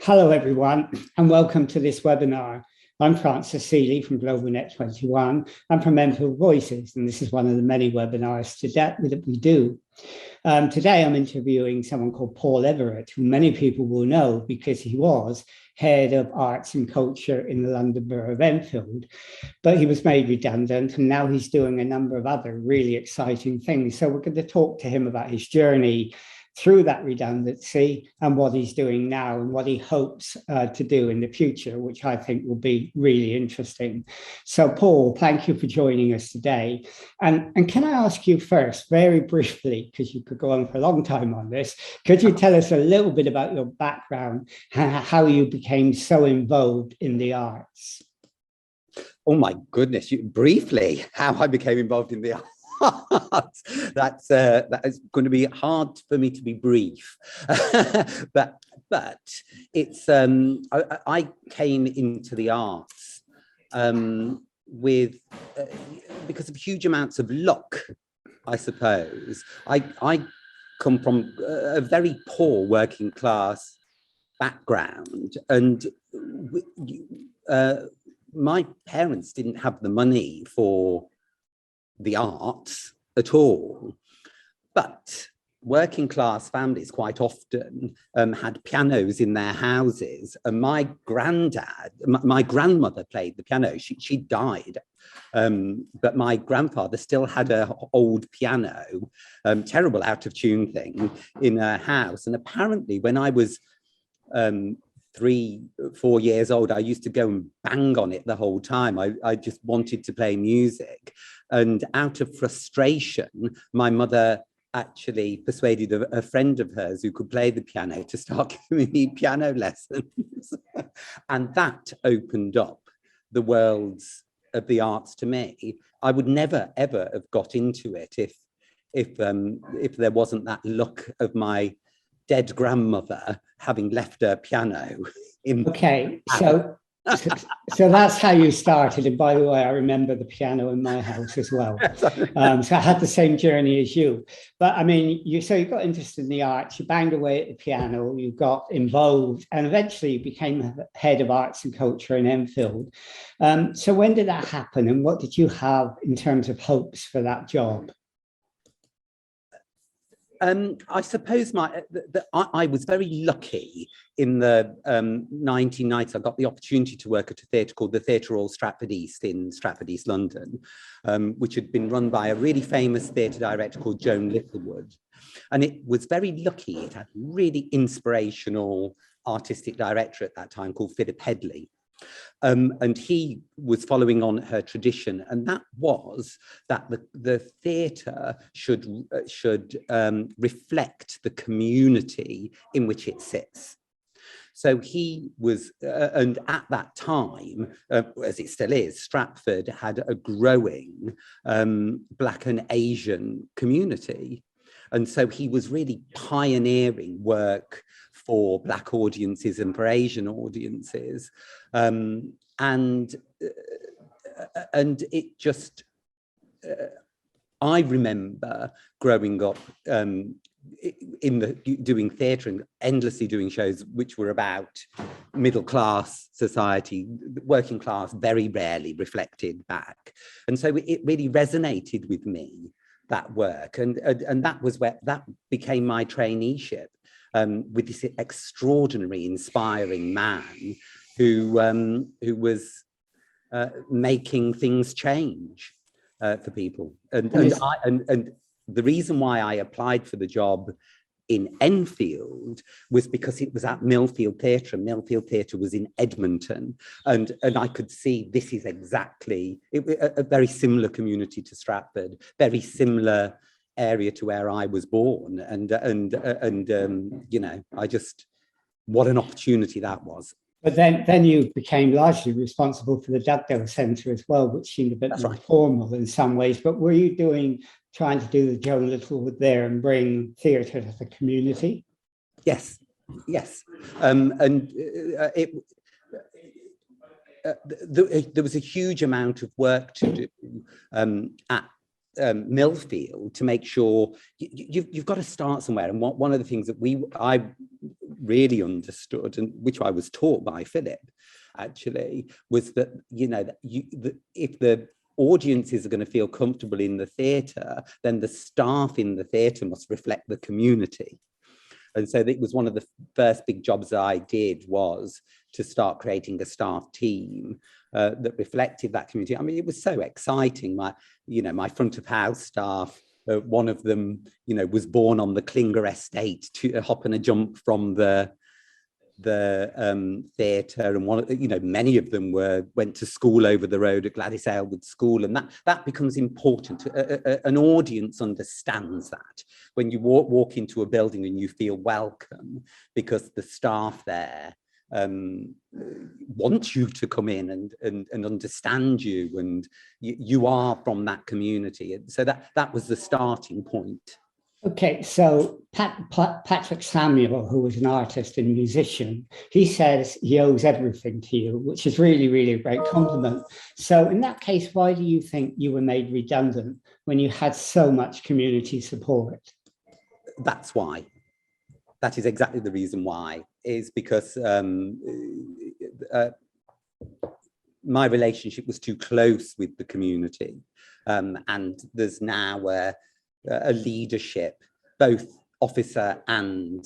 Hello, everyone, and welcome to this webinar. I'm Francis Seeley from GlobalNet 21. I'm from Enfield Voices, and this is one of the many webinars that we do. Today, I'm interviewing someone called Paul Everitt, who many people will know because he was head of arts and culture in the London Borough of Enfield, but he was made redundant, and now he's doing a number of other really exciting things. So we're going to talk to him about his journey through that redundancy and what he's doing now and what he hopes to do in the future, which I think will be really interesting. So Paul, thank you for joining us today. And can I ask you first, very briefly, because you could go on for a long time on this, could you tell us a little bit about your background, how you became so involved in the arts? Oh my goodness, briefly, how I became involved in the arts. That is going to be hard for me to be brief, but it's I came into the arts with because of huge amounts of luck, I suppose. I come from a very poor working class background, and my parents didn't have the money for the arts at all, but working class families quite often had pianos in their houses, and my grandmother played the piano. She died, but my grandfather still had an old piano, terrible out of tune thing, in her house. And apparently when I was 3-4 years old, I used to go and bang on it the whole time. I just wanted to play music. And out of frustration, my mother actually persuaded a friend of hers who could play the piano to start giving me piano lessons. And that opened up the worlds of the arts to me. I would never, ever have got into it if there wasn't that luck of my dead grandmother having left her piano in. Okay, so that's how you started. And by the way, I remember the piano in my house as well. So I had the same journey as you. But I mean, you got interested in the arts, you banged away at the piano, you got involved, and eventually you became head of arts and culture in Enfield. So when did that happen, and what did you have in terms of hopes for that job? I suppose I was very lucky in the 1990s. I got the opportunity to work at a theatre called the Theatre Royal Stratford East in Stratford East, London, which had been run by a really famous theatre director called Joan Littlewood. And it was very lucky. It had a really inspirational artistic director at that time called Philip Headley. And he was following on her tradition, and that was that the theatre should reflect the community in which it sits. So he was, and at that time, as it still is, Stratford had a growing Black and Asian community. And so he was really pioneering work for Black audiences and for Asian audiences. And it just, I remember growing up doing theatre and endlessly doing shows which were about middle class society. Working class very rarely reflected back. And so it really resonated with me, that work. And that was where that became my traineeship. With this extraordinary, inspiring man who was making things change for people. And the reason why I applied for the job in Enfield was because it was at Millfield Theatre, and Millfield Theatre was in Edmonton, and I could see this is exactly a very similar community to Stratford, very similar area to where I was born, and you know, what an opportunity that was. But then you became largely responsible for the Dagger Centre as well, which seemed a bit more formal in some ways. But were you trying to do the Joan Littlewood there and bring theatre to the community? Yes. There was a huge amount of work to do at Millfield to make sure you've got to start somewhere. And one of the things that I really understood, and which I was taught by Philip actually, was that, if the audiences are going to feel comfortable in the theatre, then the staff in the theatre must reflect the community. And so it was one of the first big jobs that I did, was to start creating a staff team that reflected that community. I mean, it was so exciting. My front of house staff, one of them, was born on the Klinger estate, to a hop and a jump from the theatre, and many of them went to school over the road at Gladys Aylward School, and that becomes important. An audience understands that when you walk into a building and you feel welcome, because the staff there want you to come in and understand you, and you are from that community. And so that was the starting point. Okay, so Patrick Samuel, who was an artist and musician, he says he owes everything to you, which is really, really a great compliment. So in that case, why do you think you were made redundant when you had so much community support? That's why. That is exactly the reason why, is because my relationship was too close with the community. And there's now a leadership, both officer and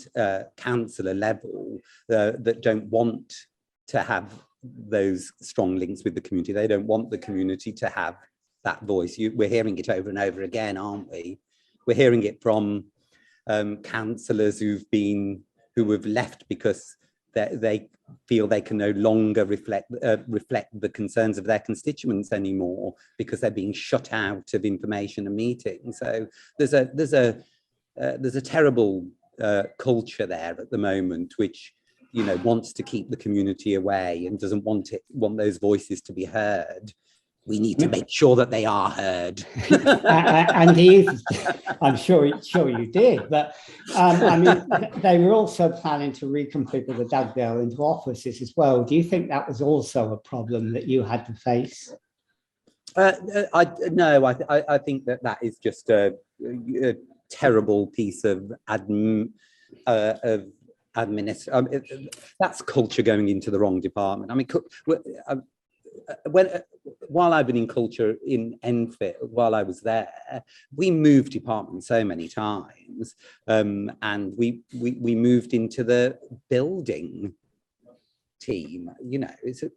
councillor level, that don't want to have those strong links with the community. They don't want the community to have that voice. We're hearing it over and over again, aren't we? We're hearing it from councillors who have left because they feel they can no longer reflect the concerns of their constituents anymore, because they're being shut out of information and meetings. So there's a terrible culture there at the moment, which wants to keep the community away and doesn't want those voices to be heard. We need to make sure that they are heard. And I'm sure you did, but I mean, they were also planning to reconfigure the dagger into offices as well. Do you think that was also a problem that you had to face? No, I think that is just a terrible piece of administration. That's culture going into the wrong department. I mean, while I've been in culture in Enfield, while I was there, we moved departments so many times, and we moved into the building team. It's a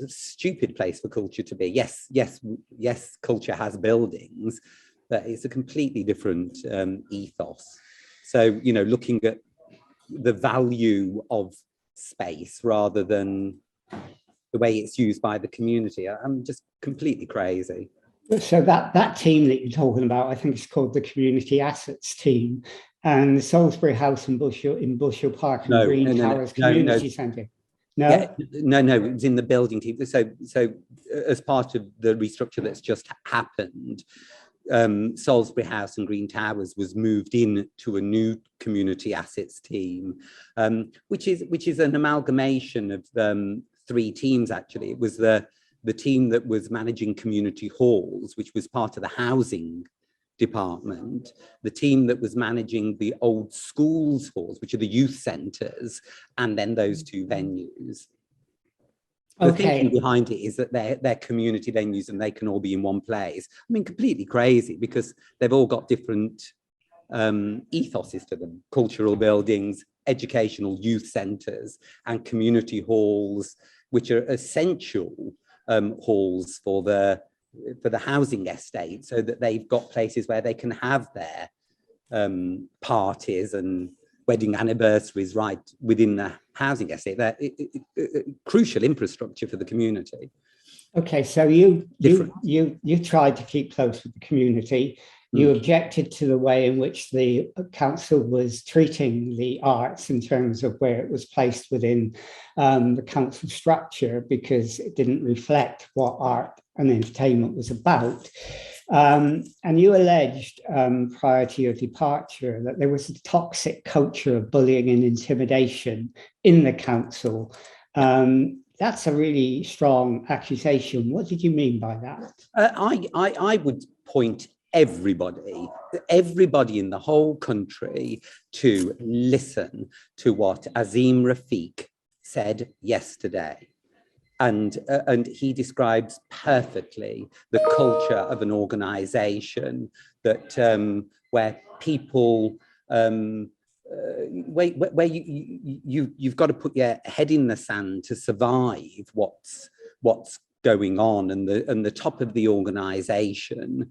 stupid place for culture to be. Yes, culture has buildings, but it's a completely different ethos. So looking at the value of space rather than the way it's used by the community, I'm just completely crazy. So that team that you're talking about, I think it's called the Community Assets Team, and the Salisbury House in Bushel Park and Green Towers Community Centre. No, it was in the building team. So as part of the restructure that's just happened, Salisbury House and Green Towers was moved in to a new community assets team, which is an amalgamation of three teams. Actually, it was the team that was managing community halls, which was part of the housing department, the team that was managing the old schools halls, which are the youth centres, and then those two venues. The thinking behind it is that they're community venues and they can all be in one place. I mean, completely crazy, because they've all got different ethoses to them: cultural buildings, educational youth centres, and community halls, which are essential halls for the housing estate, so that they've got places where they can have their parties and wedding anniversaries right within the housing estate. They're crucial infrastructure for the community. Okay, so you tried to keep close with the community. You objected to the way in which the council was treating the arts in terms of where it was placed within the council structure, because it didn't reflect what art and entertainment was about. And you alleged prior to your departure that there was a toxic culture of bullying and intimidation in the council. That's a really strong accusation. What did you mean by that? I would point everybody in the whole country to listen to what Azim Rafiq said yesterday. And he describes perfectly the culture of an organization that where people where you've got to put your head in the sand to survive what's going on, and the top of the organization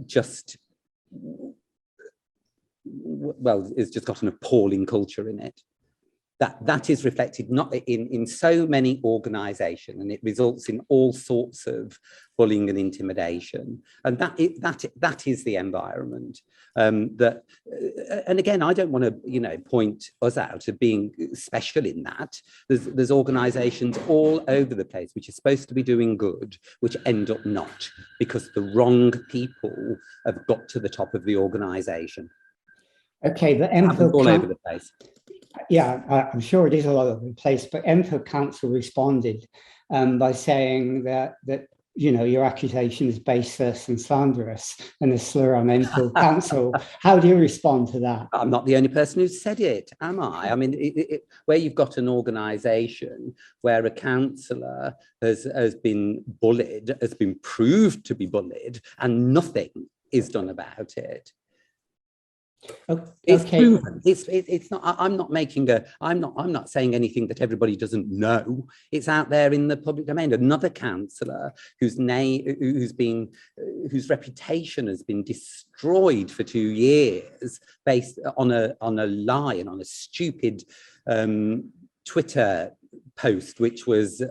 just, well, it's just got an appalling culture in it. That is reflected not in so many organizations, and it results in all sorts of bullying and intimidation. And that is the environment that, and again, I don't want to point us out of being special in that. There's organizations all over the place which are supposed to be doing good, which end up not, because the wrong people have got to the top of the organization. Okay, the Enfield all over the place. Yeah, I'm sure it is all over the place, but Enfield Council responded by saying that your accusation is baseless and slanderous and a slur on Enfield Council. How do you respond to that? I'm not the only person who's said it, am I? I mean, where you've got an organisation where a councillor has been bullied, has been proved to be bullied, and nothing is done about it. It's proven. It's not. I'm not saying anything that everybody doesn't know. It's out there in the public domain. Another councillor whose reputation has been destroyed for 2 years based on a lie and on a stupid Twitter post which was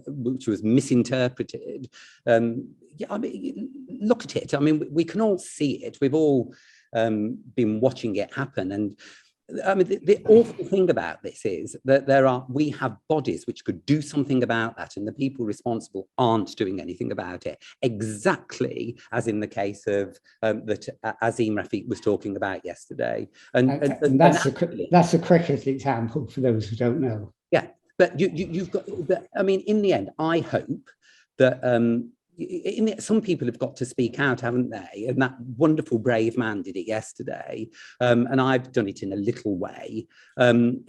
misinterpreted. Yeah, I mean, look at it. I mean, we can all see it. We've all been watching it happen. And I mean, the awful thing about this is that we have bodies which could do something about that, and the people responsible aren't doing anything about it, exactly as in the case of that Azim Rafiq was talking about yesterday. And that's a cricket example for those who don't know. Yeah, but you've got, I mean, in the end, I hope that some people have got to speak out, haven't they? And that wonderful brave man did it yesterday, and I've done it in a little way, and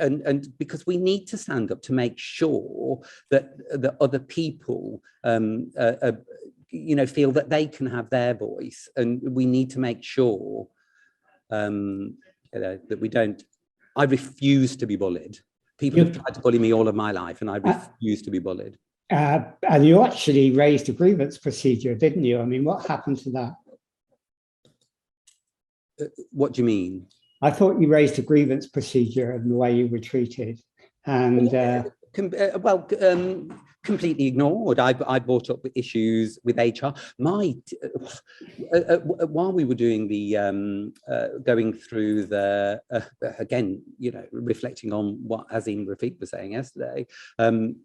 because we need to stand up to make sure that the other people feel that they can have their voice, and we need to make sure that we don't. I refuse to be bullied. People have tried to bully me all of my life, and I refuse to be bullied. And you actually raised a grievance procedure, didn't you? I mean, what happened to that? What do you mean? I thought you raised a grievance procedure and the way you were treated. And completely ignored. I brought up issues with HR. While we were doing the going through the again, reflecting on what Azim Rafiq was saying yesterday,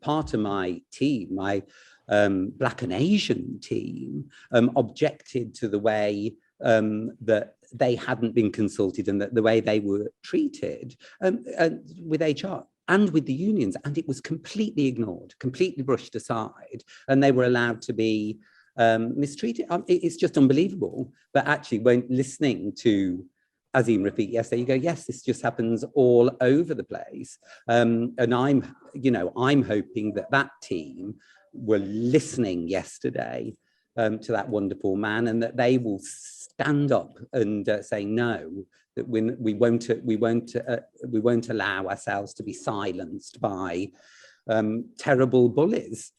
part of my team, my Black and Asian team, objected to the way that they hadn't been consulted and that the way they were treated with HR and with the unions, and it was completely ignored, completely brushed aside, and they were allowed to be mistreated. It's just unbelievable. But actually, when listening to Azim Rafiq yesterday, you go, yes, this just happens all over the place. And I'm hoping that team were listening yesterday to that wonderful man, and that they will stand up and say no, that we won't allow ourselves to be silenced by terrible bullies.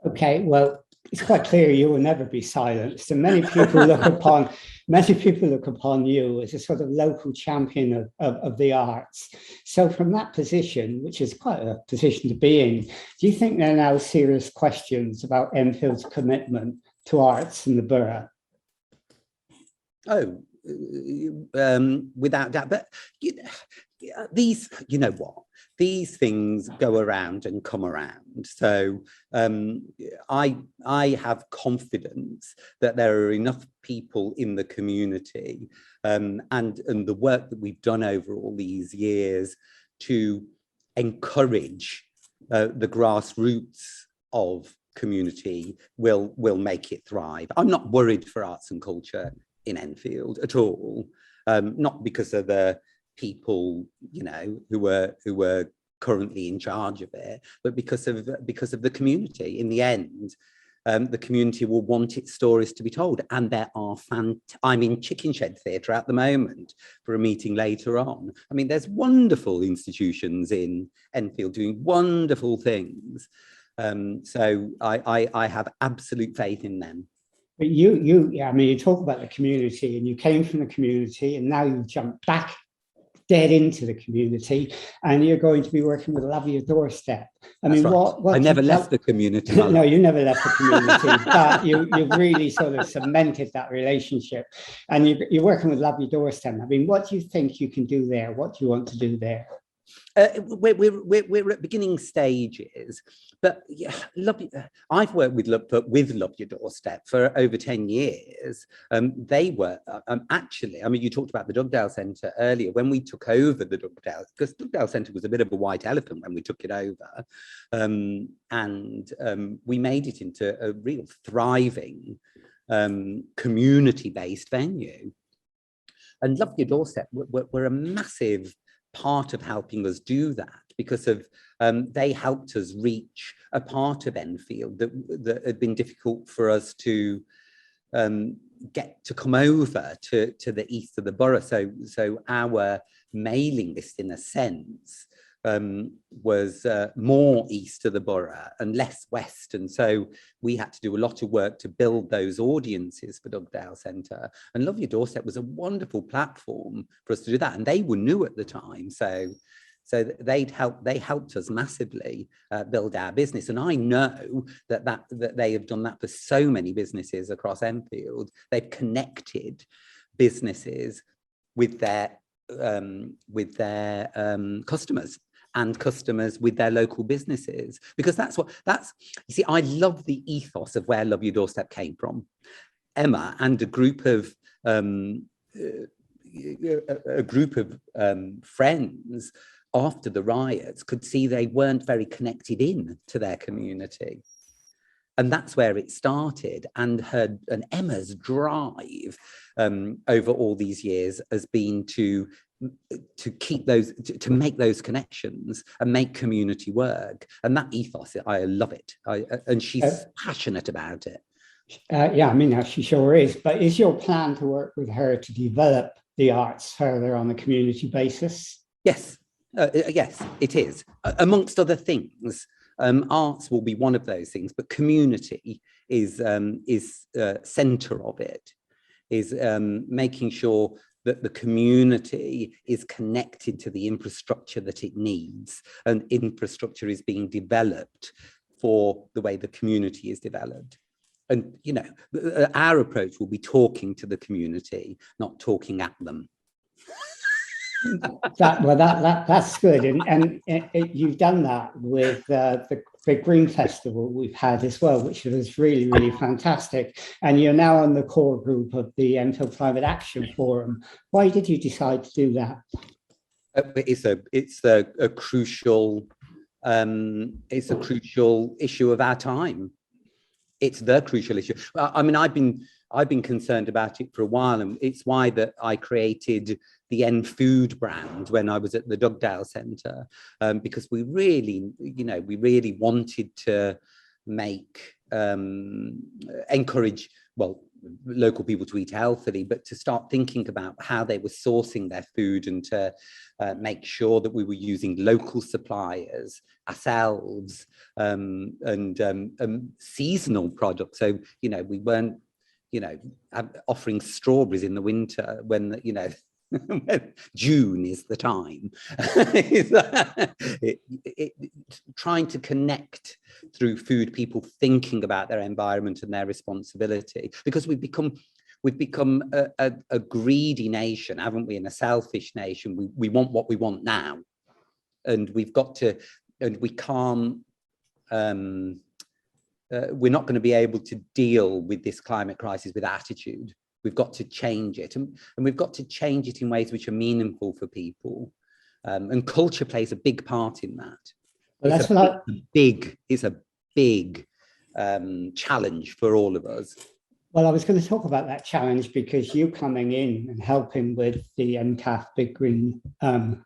Okay, well, it's quite clear you will never be silenced, and many people look upon you as a sort of local champion of the arts. So from that position, which is quite a position to be in, do you think there are now serious questions about Enfield's commitment to arts in the borough? Oh, without doubt. But these things go around and come around. So I have confidence that there are enough people in the community and the work that we've done over all these years to encourage the grassroots of community will make it thrive. I'm not worried for arts and culture in Enfield at all, not because of the people, you know, who were currently in charge of it, but because of the community. In the end, the community will want its stories to be told, and there are I'm in Chicken Shed Theatre at the moment for a meeting later on. I mean, there's wonderful institutions in Enfield doing wonderful things. So I have absolute faith in them. But I mean, you talk about the community, and you came from the community, and now you've jumped back dead into the community, and you're going to be working with Love Your Doorstep. I mean, right. what I never left the community. No, you never left the community, but you've really sort of cemented that relationship, and you're working with Love Your Doorstep. I mean, what do you think you can do there? What do you want to do there? We're at beginning stages, but yeah, I've worked with Love Your Doorstep for over 10 years. They were actually, I mean, you talked about the Dugdale Centre earlier. When we took over the Dugdale, because Dugdale Centre was a bit of a white elephant when we took it over, and we made it into a real thriving community-based venue. And Love Your Doorstep were a massive part of helping us do that, because of they helped us reach a part of Enfield that had been difficult for us to get to come over to the east of the borough. So our mailing list, in a sense, was more east of the borough and less west, and so we had to do a lot of work to build those audiences for Dugdale Centre. And Love Your Doorstep was a wonderful platform for us to do that, and they were new at the time, so they helped us massively build our business. And I know that they have done that for so many businesses across Enfield. They've connected businesses with their customers, and customers with their local businesses, because you see, I love the ethos of where Love Your Doorstep came from. Emma and a group of friends after the riots could see they weren't very connected in to their community. And that's where it started. And Emma's drive over all these years has been to keep those, to make those connections and make community work. And that ethos, I love it. And she's passionate about it. Yeah, I mean, she sure is. But is your plan to work with her to develop the arts further on a community basis? Yes, yes, it is. Amongst other things, arts will be one of those things, but community is centre of it. Is making sure that the community is connected to the infrastructure that it needs, and infrastructure is being developed for the way the community is developed. And, you know, our approach will be talking to the community, not talking at them. That's good, and you've done that with the Big Green Festival we've had as well, which was really, really fantastic. And you're now on the core group of the Enfield Climate Action Forum. Why did you decide to do that? It's a crucial issue of our time. It's the crucial issue. I mean, I've been concerned about it for a while, and it's why that I created the Food brand when I was at the Dugdale Centre, because we really wanted to encourage, well, local people to eat healthily, but to start thinking about how they were sourcing their food, and to make sure that we were using local suppliers ourselves, and seasonal products. So, you know, we weren't, you know, offering strawberries in the winter when, you know, June is the time. Trying to connect through food, people thinking about their environment and their responsibility, because we've become a greedy nation, haven't we? And a selfish nation. We want what we want now, and we've got to, and we can't. We're not going to be able to deal with this climate crisis with attitude. We've got to change it, and we've got to change it in ways which are meaningful for people, and culture plays a big part in that. Well, it's a big challenge for all of us. Well, I was going to talk about that challenge because you coming in and helping with the NCAF Big Green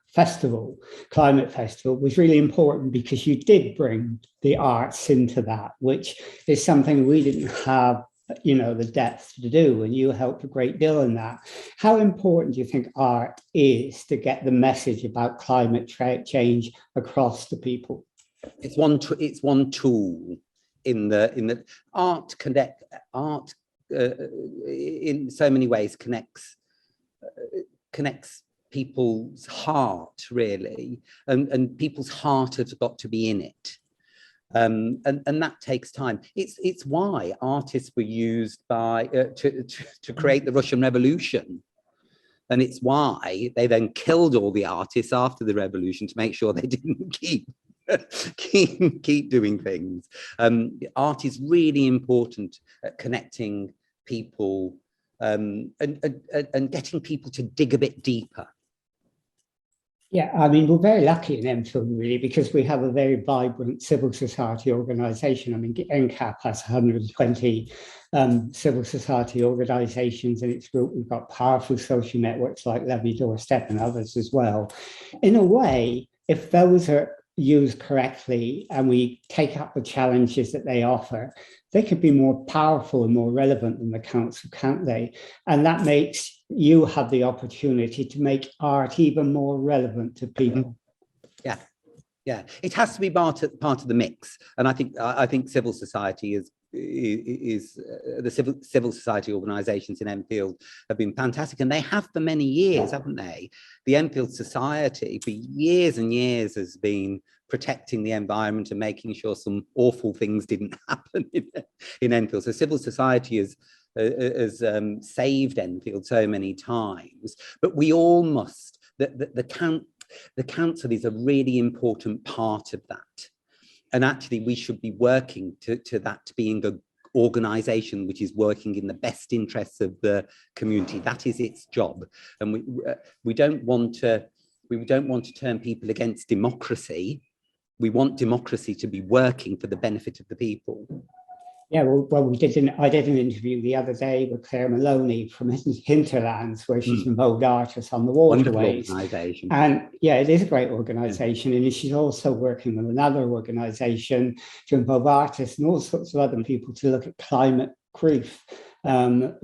Festival, Climate Festival, was really important because you did bring the arts into that, which is something we didn't have, you know, the depth to do, and you helped a great deal in that. How important do you think art is to get the message about climate change across to people? It's one tool in the art in so many ways connects people's heart, really, and people's heart has got to be in it, and that takes time. It's why artists were used by to create the Russian Revolution, and it's why they then killed all the artists after the revolution to make sure they didn't keep doing things. Art is really important at connecting people and getting people to dig a bit deeper. Yeah, I mean, we're very lucky in Enfield, really, because we have a very vibrant civil society organisation. I mean, NCAP has 120 civil society organisations in its group. We've got powerful social networks like Doorstep and others as well. In a way, if those are used correctly and we take up the challenges that they offer, they could be more powerful and more relevant than the council, can't they? And that makes you have the opportunity to make art even more relevant to people. Yeah, it has to be part of the mix, and I think civil society is the civil society organisations in Enfield have been fantastic, and they have for many years, haven't they? The Enfield Society for years and years has been protecting the environment and making sure some awful things didn't happen in Enfield. So civil society has saved Enfield so many times, but we all must. The council is a really important part of that. And actually, we should be working to that being an organisation which is working in the best interests of the community. That is its job. And we don't want to turn people against democracy. We want democracy to be working for the benefit of the people. Yeah, well, I did an interview the other day with Claire Maloney from Hinterlands, where she's involved artists on the waterways. Wonderful organisation. And yeah, it is a great organisation. Yeah. And she's also working with another organisation to involve artists and all sorts of other people to look at climate grief,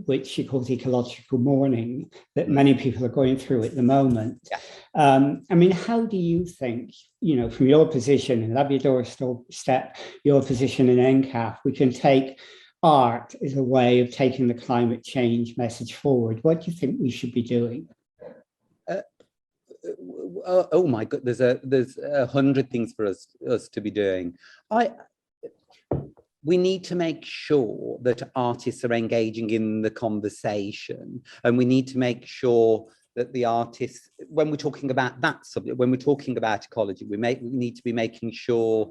which she calls ecological mourning, that many people are going through at the moment. Yeah. I mean, how do you think, you know, from your position in Doorstep, your position in NCAF, we can take art as a way of taking the climate change message forward? What do you think we should be doing? Oh my God, there's 100 things for us to be doing. We need to make sure that artists are engaging in the conversation, and we need to make sure that the artists, when we're talking about that subject, when we're talking about ecology, we need to be making sure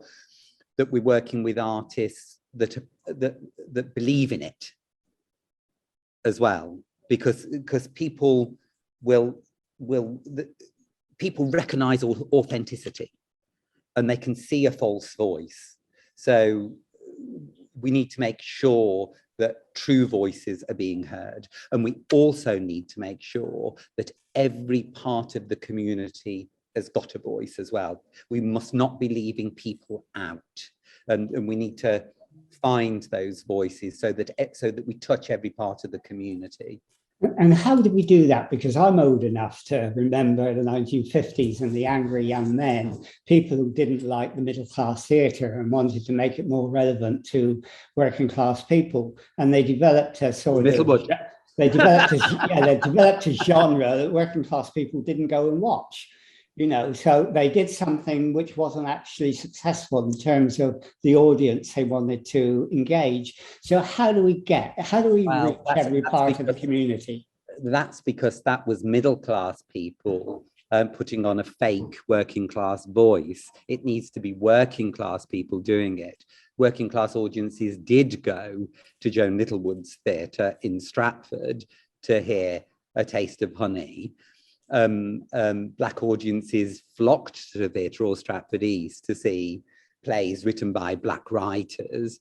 that we're working with artists that believe in it as well, because people people recognize authenticity, and they can see a false voice. So we need to make sure that true voices are being heard. And we also need to make sure that every part of the community has got a voice as well. We must not be leaving people out. And we need to find those voices so that we touch every part of the community. And how did we do that? Because I'm old enough to remember the 1950s and the angry young men, people who didn't like the middle class theatre and wanted to make it more relevant to working class people. And they developed a sort of, they developed a genre that working class people didn't go and watch. You know, so they did something which wasn't actually successful in terms of the audience they wanted to engage. So how do we reach every part of the community? That's because that was middle class people putting on a fake working class voice. It needs to be working class people doing it. Working class audiences did go to Joan Littlewood's theatre in Stratford to hear A Taste of Honey. Black audiences flocked to the theatre or Stratford East to see plays written by Black writers.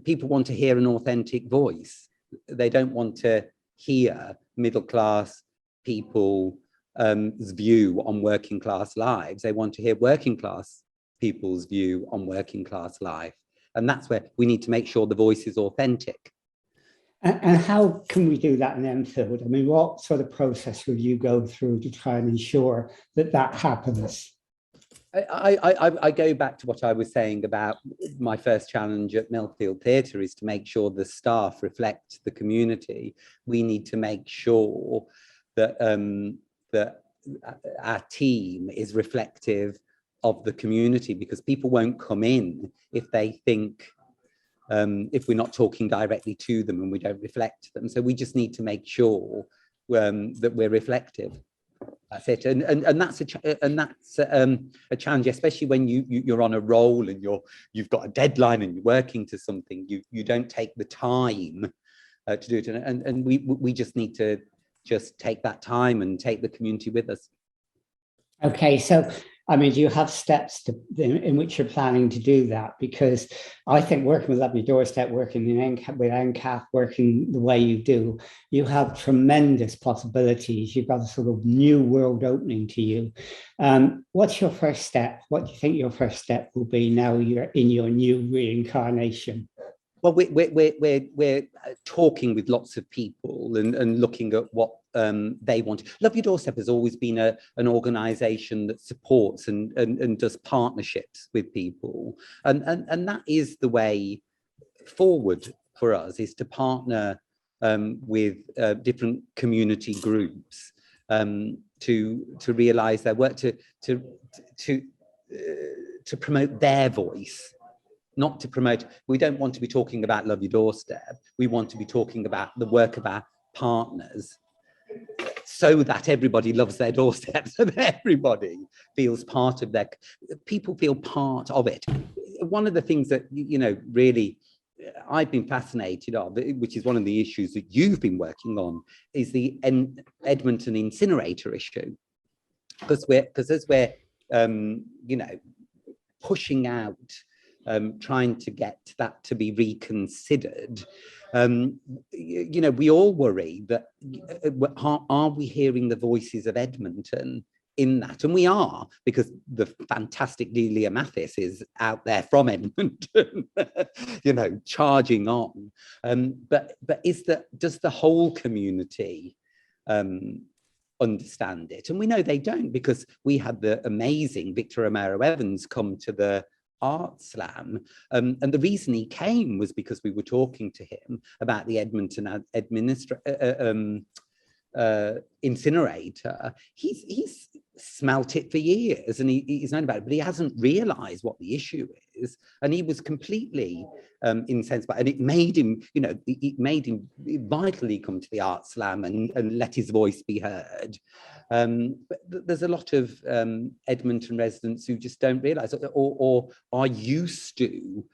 People want to hear an authentic voice. They don't want to hear middle class people's view on working class lives. They want to hear working class people's view on working class life. And that's where we need to make sure the voice is authentic. And how can we do that in Enfield? I mean, what sort of process will you go through to try and ensure that that happens? I go back to what I was saying about my first challenge at Millfield Theatre, is to make sure the staff reflect the community. We need to make sure that, that our team is reflective of the community, because people won't come in if they think, if we're not talking directly to them and we don't reflect them. So we just need to make sure that we're reflective. That's it, and that's a challenge, especially when you're on a roll and you've got a deadline and you're working to something. You don't take the time to do it, and we just need to just take that time and take the community with us. Okay, so I mean, do you have steps in which you're planning to do that? Because I think working with Lovely Doorstep, working with NCAP, working the way you do, you have tremendous possibilities. You've got a sort of new world opening to you. What's your first step? What do you think your first step will be now you're in your new reincarnation? Well, we're talking with lots of people and looking at what they want. Lovely Doorstep has always been an organisation that supports and does partnerships with people, and that is the way forward for us, is to partner with different community groups to realise their work, to promote their voice. Not to promote, we don't want to be talking about Lovely Doorstep. We want to be talking about the work of our partners, so that everybody loves their doorstep, so that everybody feels part of people feel part of it. One of the things that, really I've been fascinated of, which is one of the issues that you've been working on, is the Edmonton incinerator issue. Because as we're, pushing out, trying to get that to be reconsidered, we all worry that, are we hearing the voices of Edmonton in that? And we are, because the fantastic Delia Mathis is out there from Edmonton, charging on. But does the whole community understand it? And we know they don't, because we had the amazing Victor Romero Evans come to the Art Slam, and the reason he came was because we were talking to him about the Edmonton incinerator. He's smelt it for years, and he's known about it, but he hasn't realised what the issue is, and he was completely incensed by it. And it made him, it made him vitally come to the Art Slam and let his voice be heard. But there's a lot of Edmonton residents who just don't realise, or are used to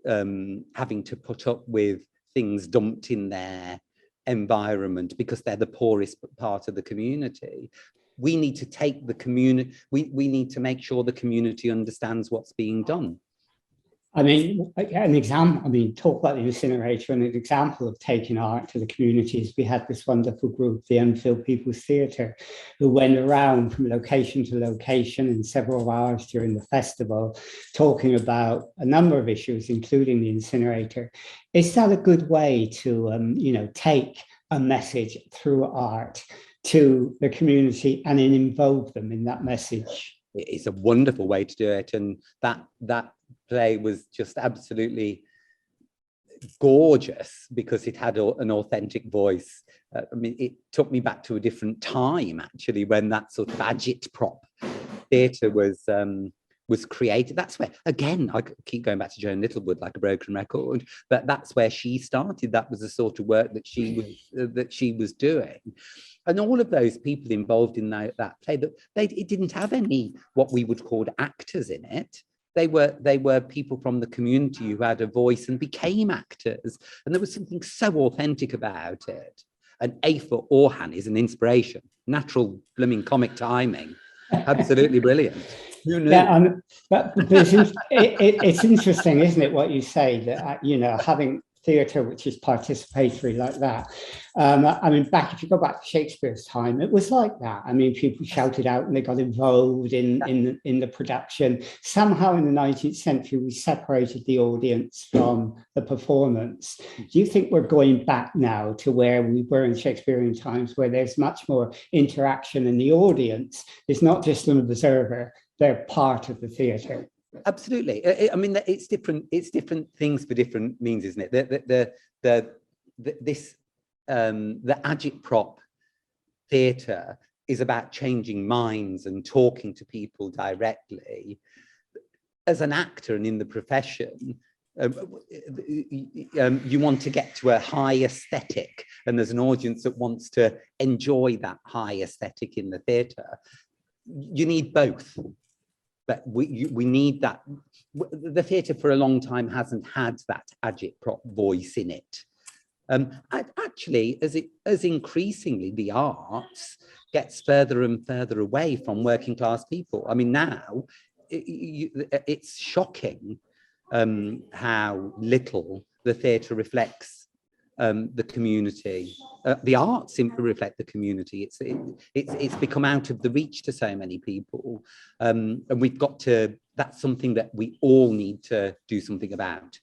having to put up with things dumped in their environment because they're the poorest part of the community. We need to take the community, we need to make sure the community understands what's being done. I mean, an example, talk about the incinerator, and an example of taking art to the communities. We had this wonderful group, the Enfield People's Theatre, who went around from location to location in several hours during the festival, talking about a number of issues, including the incinerator. Is that a good way to, take a message through art to the community and then involve them in that message? It's a wonderful way to do it, and that play was just absolutely gorgeous because it had an authentic voice. It took me back to a different time, actually, when that sort of agit prop theatre was created. That's where, again, I keep going back to Joan Littlewood like a broken record, but that's where she started. That was the sort of work that she was doing. And all of those people involved in that play, it didn't have any what we would call actors in it. They were people from the community who had a voice and became actors. And there was something so authentic about it. And Aoife Orhan is an inspiration. Natural blooming comic timing. Absolutely brilliant. Yeah, but it's interesting, isn't it, what you say, that, having theatre which is participatory like that. I mean, if you go back to Shakespeare's time, it was like that. I mean, people shouted out and they got involved in the production. Somehow in the 19th century, we separated the audience from the performance. Do you think we're going back now to where we were in Shakespearean times, where there's much more interaction in the audience? It's not just an observer, they're part of the theatre. Absolutely. I mean, it's different things for different means, isn't it? The agitprop theatre is about changing minds and talking to people directly. As an actor and in the profession, you want to get to a high aesthetic, and there's an audience that wants to enjoy that high aesthetic in the theatre. You need both. But we need that. The theatre for a long time hasn't had that agitprop voice in it. Actually, as increasingly the arts gets further and further away from working class people. I mean, now it's shocking how little the theatre reflects the community. The arts simply reflect the community. It's become out of the reach to so many people, and we've got to. That's something that we all need to do something about.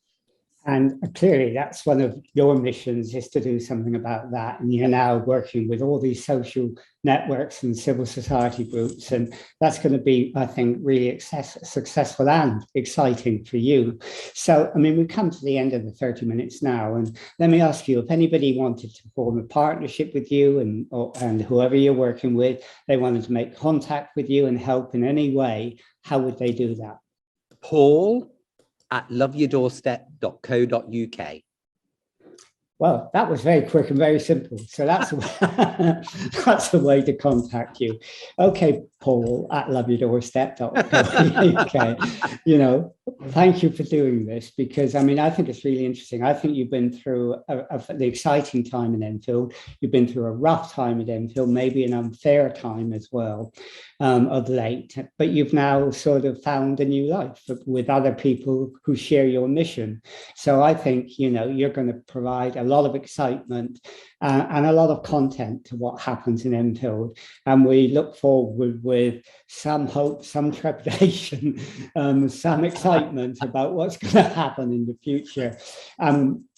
And clearly that's one of your missions, is to do something about that. And you're now working with all these social networks and civil society groups. And that's going to be, I think, really successful and exciting for you. So, I mean, we've come to the end of the 30 minutes now. And let me ask you, if anybody wanted to form a partnership with you and whoever you're working with, they wanted to make contact with you and help in any way, how would they do that? Paul at loveyourdoorstep.co.uk. Well, that was very quick and very simple. So that's a way to contact you. Okay, Paul at loveyourdoorstep.co.uk. Thank you for doing this, because I mean, I think it's really interesting. I think you've been through the exciting time in Enfield. You've been through a rough time at Enfield, maybe an unfair time as well of late. But you've now sort of found a new life with other people who share your mission. So I think, you're going to provide a lot of excitement and a lot of content to what happens in Enfield. And we look forward with some hope, some trepidation, some excitement about what's going to happen in the future.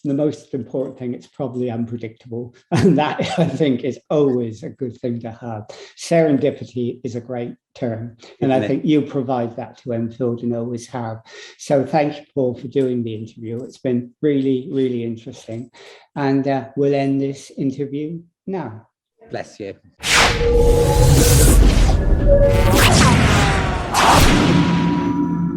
The most important thing, it's probably unpredictable. And that, I think, is always a good thing to have. Serendipity is a great term. And I think you provide that to Enfield and always have. So thank you, Paul, for doing the interview. It's been really, really interesting. And we'll end this interview now. Bless you.